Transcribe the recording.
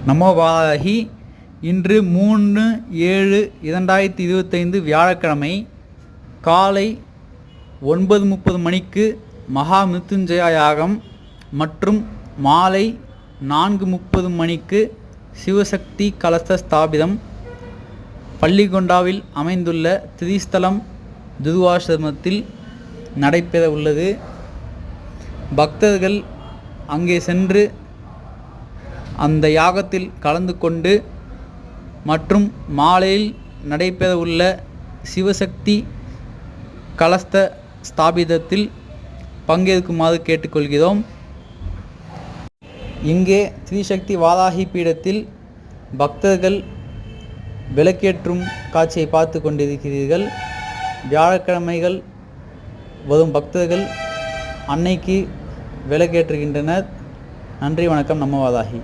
நமோவாகி. இன்று 3/7/2025 வியாழக்கிழமை காலை 9:30 மணிக்கு மகா மிருத்யுஞ்சயா யாகம் மற்றும் மாலை 4:30 மணிக்கு சிவசக்தி கலச ஸ்தாபிதம் பள்ளிகொண்டாவில் அமைந்துள்ள திரிஸ்தலம் துர்வாசிரமத்தில் நடைபெற உள்ளது. பக்தர்கள் அங்கே சென்று அந்த யாகத்தில் கலந்து கொண்டு மற்றும் மாலையில் நடைபெற உள்ள சிவசக்தி கலஸ்த ஸ்தாபிதத்தில் பங்கேற்குமாறு கேட்டுக்கொள்கிறோம். இங்கே ஸ்ரீசக்தி வாராகி பீடத்தில் பக்தர்கள் விளக்கேற்றும் காட்சியை பார்த்து கொண்டிருக்கிறீர்கள். வியாழக்கிழமைகள் வரும் பக்தர்கள் அன்னைக்கு விளக்கேற்றுகின்றனர். நன்றி, வணக்கம். நமோவாகி.